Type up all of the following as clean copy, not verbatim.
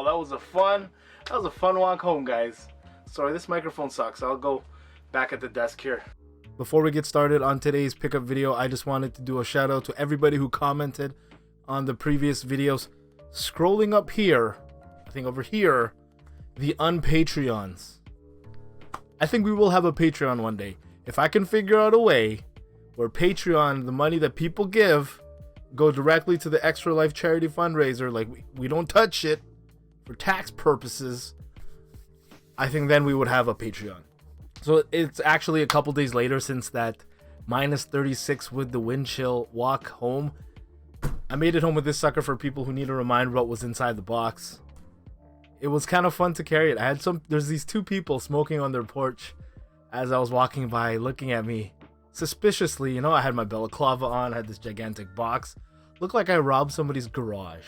that was a fun walk home, guys. Sorry, this microphone sucks. I'll go back at the desk here. Before we get started on today's pickup video, I just wanted to do a shout out to everybody who commented on the previous videos. Scrolling up here, I think over here, the unpatreons. I think we will have a Patreon one day. If I can figure out a way where Patreon, the money that people give, go directly to the Extra Life charity fundraiser, like we don't touch it for tax purposes, I think then we would have a Patreon. So it's actually a couple days later since that -36 with the wind chill walk home. I made it home with this sucker for people who need a reminder what was inside the box. It was kind of fun to carry it. There's these two people smoking on their porch as I was walking by, looking at me suspiciously. You know, I had my balaclava on, I had this gigantic box. Looked like I robbed somebody's garage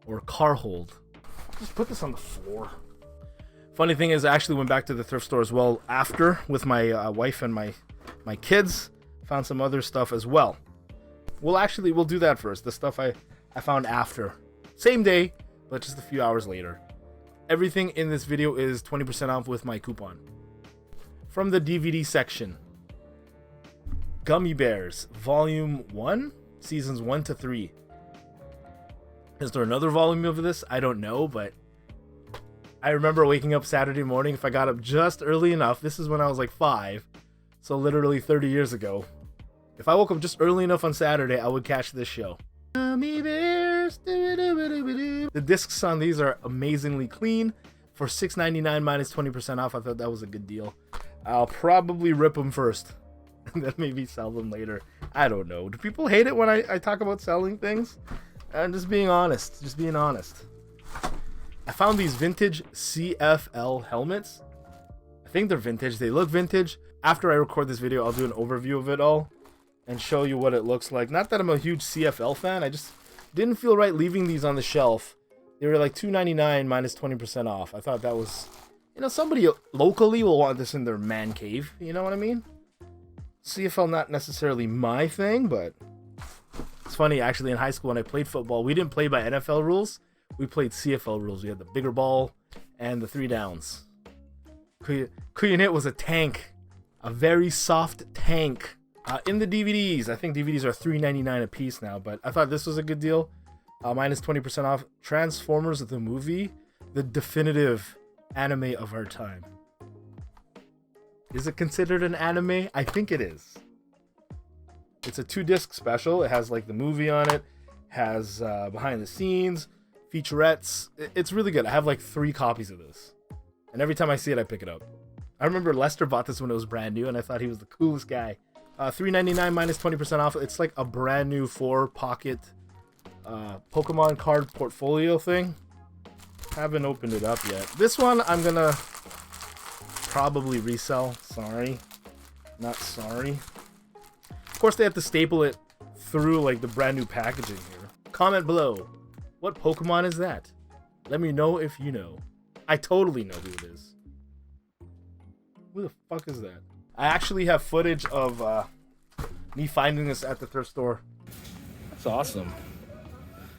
or car hold. Just put this on the floor. Funny thing is, I actually went back to the thrift store as well after with my wife and my kids. Found some other stuff as well. We'll do that first. The stuff I found after. Same day, but just a few hours later. Everything in this video is 20% off with my coupon. From the DVD section. Gummy Bears, Volume 1, Seasons 1 to 3. Is there another volume of this? I don't know, but I remember waking up Saturday morning. If I got up just early enough, this is when I was like 5, so literally 30 years ago. If I woke up just early enough on Saturday, I would catch this show. Gummy Bears. The discs on these are amazingly clean. For $6.99 minus 20% off, I thought that was a good deal. I'll probably rip them first and then maybe sell them later. I don't know. Do people hate it when I talk about selling things? I'm just being honest. I found these vintage CFL helmets. I think they're vintage. They look vintage. After I record this video, I'll do an overview of it all and show you what it looks like. Not that I'm a huge CFL fan. I just didn't feel right leaving these on the shelf. They were like $2.99 minus 20% off. I thought that was, you know, somebody locally will want this in their man cave. You know what I mean? CFL not necessarily my thing, but it's funny. Actually, in high school when I played football, we didn't play by NFL rules. We played CFL rules. We had the bigger ball and the 3 downs. Kuyunit was a tank. A very soft tank. In the DVDs, I think DVDs are $3.99 a piece now, but I thought this was a good deal. Minus 20% off. Transformers the movie, the definitive anime of our time. Is it considered an anime? I think it is. It's a 2-disc special. It has like the movie on it, has behind the scenes, featurettes. It's really good. I have like 3 copies of this, and every time I see it, I pick it up. I remember Lester bought this when it was brand new, and I thought he was the coolest guy. $3.99 minus 20% off. It's like a brand new 4-pocket Pokemon card portfolio thing. Haven't opened it up yet. This one I'm gonna probably resell. Sorry, not sorry. Of course, they have to staple it through like the brand new packaging here. Comment below, what Pokemon is that? Let me know if you know. I totally know who it is. Who the fuck is that? I actually have footage of me finding this at the thrift store. That's awesome.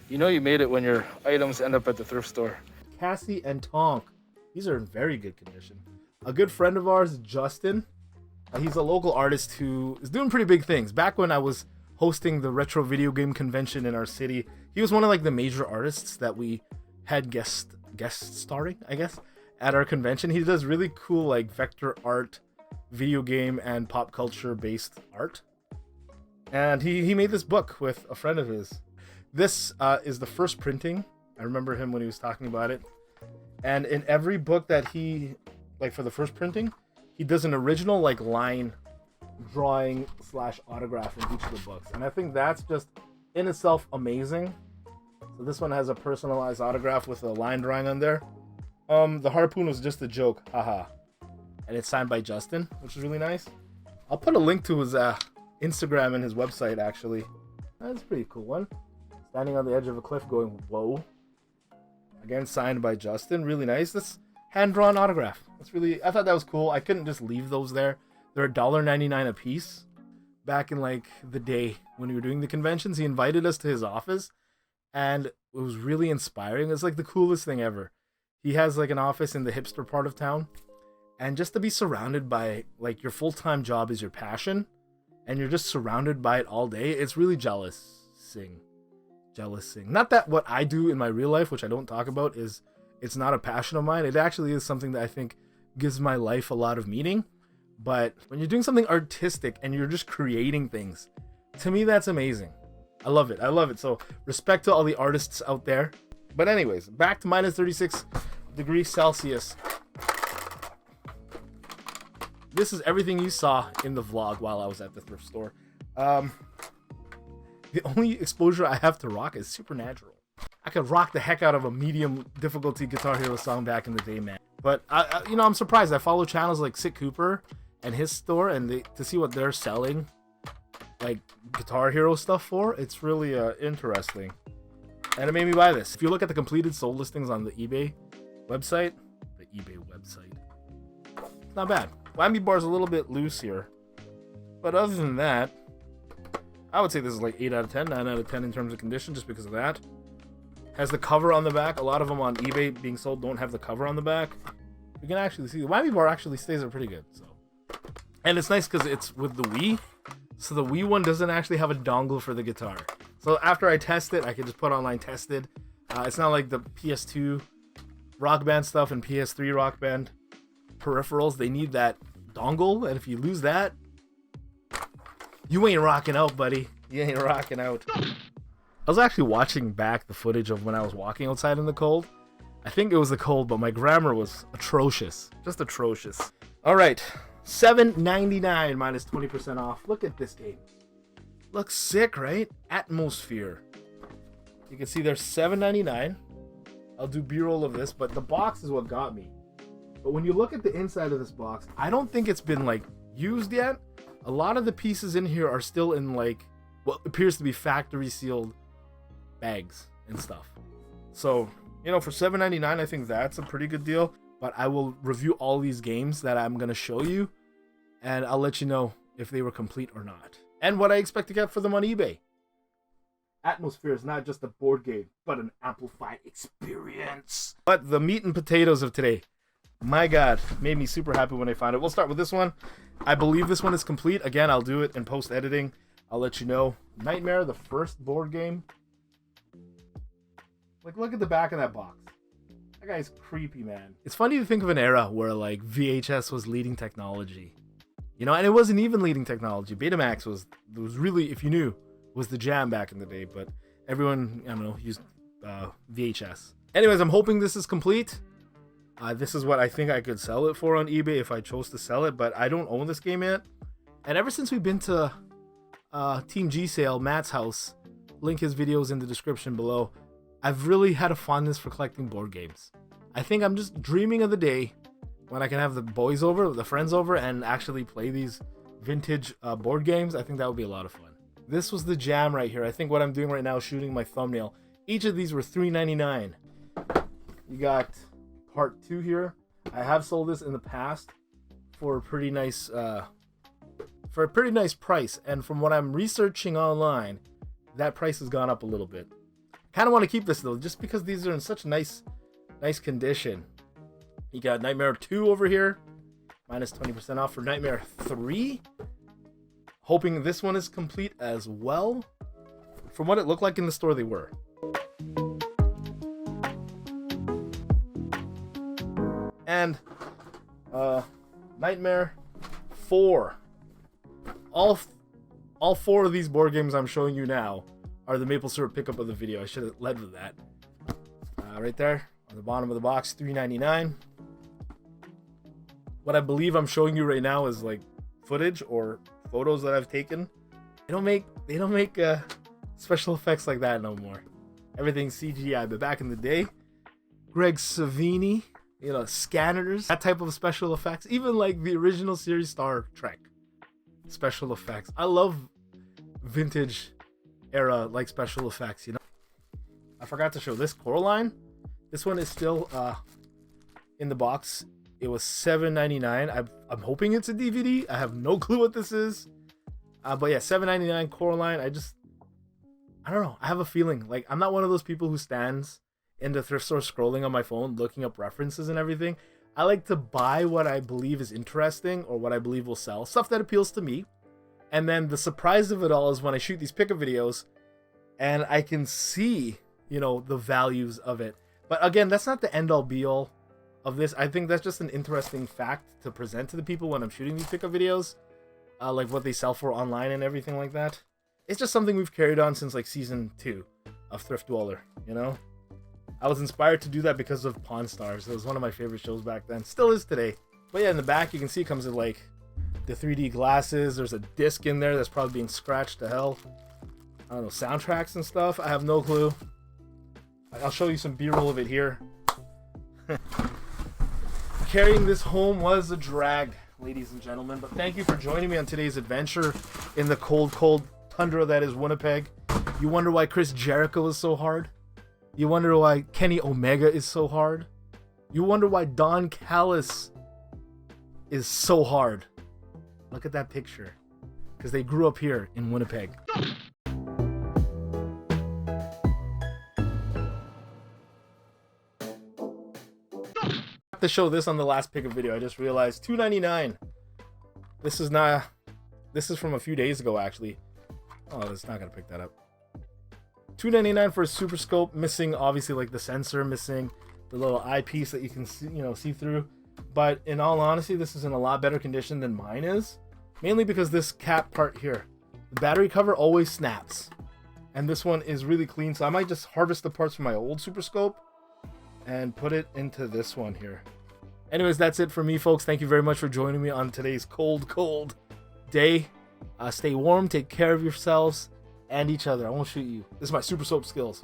You know you made it when your items end up at the thrift store. Cassie and Tonk. These are in very good condition. A good friend of ours, Justin. He's a local artist who is doing pretty big things. Back when I was hosting the retro video game convention in our city, he was one of like the major artists that we had guest starring, I guess, at our convention. He does really cool like vector art, video game and pop culture based art. And he made this book with a friend of his. This is the first printing. I remember him when he was talking about it. And in every book that he, like for the first printing, he does an original like line drawing / autograph in each of the books. And I think that's just in itself amazing. So this one has a personalized autograph with a line drawing on there. The harpoon was just a joke, haha. And it's signed by Justin, which is really nice. I'll put a link to his Instagram and his website actually. That's a pretty cool one. Standing on the edge of a cliff going, whoa. Again, signed by Justin. Really nice. This hand-drawn autograph. That's really, I thought that was cool. I couldn't just leave those there. They're $1.99 a piece. Back in like the day when we were doing the conventions, he invited us to his office, and it was really inspiring. It's like the coolest thing ever. He has like an office in the hipster part of town. And just to be surrounded by, like, your full-time job is your passion, and you're just surrounded by it all day, it's really jealousing. Not that what I do in my real life, which I don't talk about, it's not a passion of mine. It actually is something that I think gives my life a lot of meaning. But when you're doing something artistic and you're just creating things, to me, that's amazing. I love it. I love it. So respect to all the artists out there. But anyways, back to minus 36 degrees Celsius. This is everything you saw in the vlog while I was at the thrift store. The only exposure I have to rock is Supernatural. I could rock the heck out of a medium difficulty Guitar Hero song back in the day, man. But you know, I'm surprised. I follow channels like Sick Cooper and his store, and to see what they're selling, like Guitar Hero stuff for, it's really interesting. And it made me buy this. If you look at the completed sold listings on the eBay website, it's not bad. Whammy bar is a little bit loose here, but other than that, I would say this is like 8 out of 10, 9 out of 10 in terms of condition, just because of that. Has the cover on the back. A lot of them on eBay being sold don't have the cover on the back. You can actually see the whammy bar actually stays there pretty good. So, and it's nice because it's with the Wii, so the Wii one doesn't actually have a dongle for the guitar. So after I test it, I can just put online tested. It's not like the PS2 Rock Band stuff and PS3 Rock Band peripherals. They need that dongle, and if you lose that, you ain't rocking out, buddy. You ain't rocking out. I was actually watching back the footage of when I was walking outside in the cold. I think it was the cold, but my grammar was atrocious. Just atrocious. All right, $7.99 minus 20% off. Look at this game. Looks sick, right? Atmosphere. You can see there's $7.99. I'll do B-roll of this, but the box is what got me. But when you look at the inside of this box, I don't think it's been like used yet. A lot of the pieces in here are still in like what appears to be factory sealed bags and stuff. So, you know, for $7.99, I think that's a pretty good deal. But I will review all these games that I'm going to show you, and I'll let you know if they were complete or not, and what I expect to get for them on eBay. Atmosphere is not just a board game, but an amplified experience. But the meat and potatoes of today, my God, made me super happy when I found it. We'll start with this one. I believe this one is complete. Again, I'll do it in post-editing. I'll let you know. Nightmare, the first board game. Like, look at the back of that box. That guy's creepy, man. It's funny to think of an era where, like, VHS was leading technology. You know, and it wasn't even leading technology. Betamax was really, if you knew, was the jam back in the day. But everyone, I don't know, used VHS. Anyways, I'm hoping this is complete. This is what I think I could sell it for on eBay if I chose to sell it, but I don't own this game yet. And ever since we've been to Team G sale, Matt's house, link his videos in the description below, I've really had a fondness for collecting board games. I think I'm just dreaming of the day when I can have the boys over, the friends over, and actually play these vintage board games. I think that would be a lot of fun. This was the jam right here. I think what I'm doing right now is shooting my thumbnail. Each of these were $3.99. You got part 2 here. I have sold this in the past for a pretty nice price, and from what I'm researching online, that price has gone up a little bit. Kind of want to keep this though, just because these are in such nice condition. You got Nightmare 2 over here, minus 20% off for Nightmare 3. Hoping this one is complete as well. From what it looked like in the store, they were. And Nightmare 4. All 4 of these board games I'm showing you now are the maple syrup pickup of the video. I should have led with that. Right there on the bottom of the box, $3.99. What I believe I'm showing you right now is like footage or photos that I've taken. They don't make special effects like that no more. Everything's CGI. But back in the day, Greg Savini, you know, scanners, that type of special effects, even like the original series Star Trek special effects. I love vintage era like special effects, you know. I forgot to show this Coraline. This one is still in the box. It was $7.99. I'm hoping it's a DVD. I have no clue what this is. But yeah, $7.99 Coraline. I don't know. I have a feeling like I'm not one of those people who stands in the thrift store scrolling on my phone, looking up references and everything. I like to buy what I believe is interesting or what I believe will sell, stuff that appeals to me. And then the surprise of it all is when I shoot these pickup videos and I can see, you know, the values of it. But again, that's not the end all be all of this. I think that's just an interesting fact to present to the people when I'm shooting these pickup videos, like what they sell for online and everything like that. It's just something we've carried on since like season 2 of Thrift Dweller, you know? I was inspired to do that because of Pawn Stars. It was one of my favorite shows back then. Still is today. But yeah, in the back you can see it comes with like the 3D glasses. There's a disc in there that's probably being scratched to hell. I don't know, soundtracks and stuff. I have no clue. I'll show you some B-roll of it here. Carrying this home was a drag, ladies and gentlemen. But thank you for joining me on today's adventure in the cold, cold tundra that is Winnipeg. You wonder why Chris Jericho is so hard? You wonder why Kenny Omega is so hard? You wonder why Don Callis is so hard? Look at that picture. Because they grew up here in Winnipeg. To show this on the last pickup video, I just realized $2.99. This is from a few days ago actually. Oh, it's not gonna pick that up. $2.99 for a Super Scope, missing obviously like the sensor, missing the little eyepiece that you can see, you know, see through. But in all honesty, this is in a lot better condition than mine is, mainly because this cap part here, the battery cover always snaps, and this one is really clean. So I might just harvest the parts from my old Super Scope and put it into this one here. Anyways, that's it for me, folks. Thank you very much for joining me on today's cold day. Stay warm, take care of yourselves and each other. I won't shoot you. This is my Super Soap skills.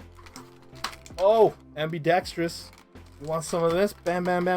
Oh, ambidextrous. You want some of this? Bam, bam, bam.